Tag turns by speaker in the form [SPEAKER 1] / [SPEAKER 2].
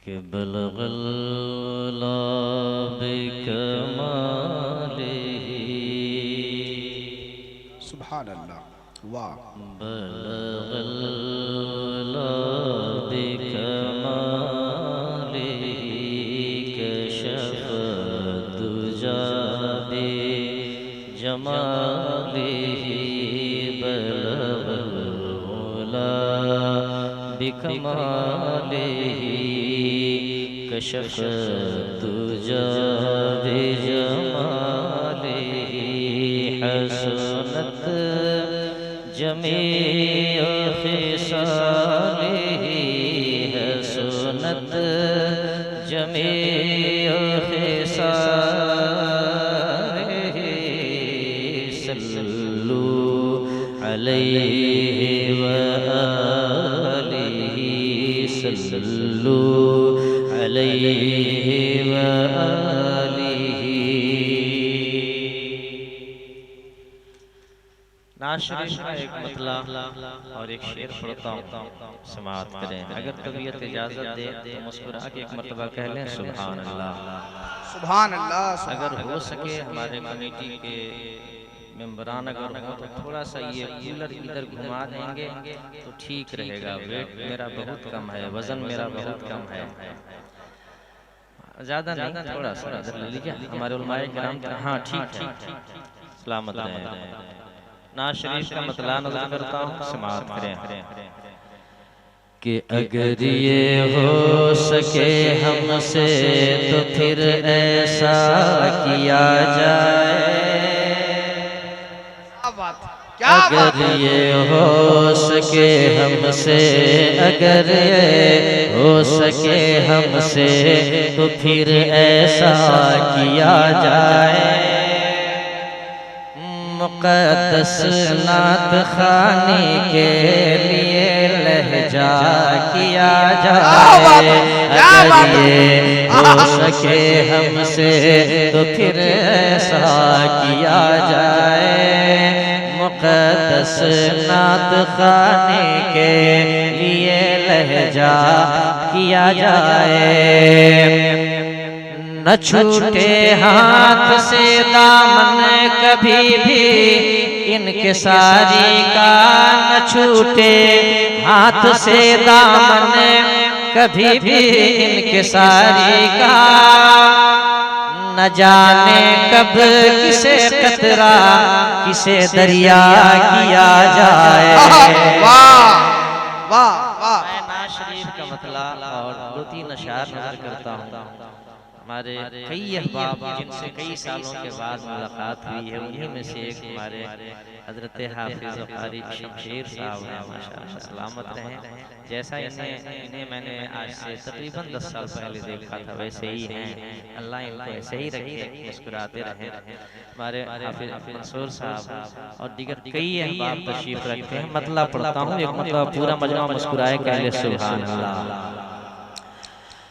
[SPEAKER 1] कि बलगल उला बिकमालिही
[SPEAKER 2] सुभान अल्लाह। वाह।
[SPEAKER 1] बलगल उला बिकमालिही कशफ दुजा बिजमालिही बलगल उला बिकमालिही कशफ दुजा बिजमालिही हसनत जमीअ खिसालिही हसनत जमीअ खिसालिही सल्लू अलैहि व आलिही सल्लू अलैहि व आलिही। नाज़ शरीफ का एक मतला और एक शेर पढ़ता हूँ, समाअत करें। अगर तबीयत इजाज़त दे तो मुस्कुरा के एक मरतबा कह लें सुभान अल्लाह।
[SPEAKER 2] सुभान अल्लाह।
[SPEAKER 1] अगर हो सके हमारे कमेटी के मेंबरान अगर हो तो थोड़ा सा ये कूलर इधर घुमा देंगे तो ठीक रहेगा। वेट मेरा बहुत कम है, वजन मेरा बहुत कम है, ज़्यादा नहीं, थोड़ा सा इधर ले लीजिए। हमारे उलमाए किराम हाँ ठीक है, सलामत रहें। नाज़ शरीफ का मतला नज़र करता हूँ, समाअत करें कि अगर ये हो सके हमसे तो फिर ऐसा किया जाए। अगर ये हो सके हमसे, अगर ये हो सके हमसे तो फिर ऐसा किया जाए। मुक़द्दस नात खाने के लिए लहजा किया जाए। अगर ये हो सके हमसे तो फिर ऐसा किया जाए। मुक़द्दस नात खाने के लिए लहजा किया जाए। न छूटे हाथ से दामन कभी भी इनके सारी का, न छूटे हाथ से दामन कभी भी इनके सारी का। न जाने कब किसे कतरा किसे दरिया किया जाए।
[SPEAKER 2] वाह वाह वाह।
[SPEAKER 1] मैं नाज़ शरीफ का मतला और दो तीन अशार नज़र करता हूँ। हमारे कई अहबाब जिनसे कई सालों के बाद मुलाकात हुई है, उन्हीं में से एक हमारे हजरत हाफिज़ क़ारी शमशेर साहब हैं, माशाअल्लाह सलामत रहें। जैसा इन्हें मैंने आज से तकरीबन 10 साल पहले देखा था वैसे ही हैं। अल्लाह इनको ऐसे ही रखे, मुस्कुराते रहें। हमारे हाफिज़ मंसूर साहब और दीगर कई अहबाब तशरीफ़ रखते हैं। मतला पढ़ता हूँ, एक मतलब पूरा मजमा मुस्कुराए कह ले सुभान अल्लाह।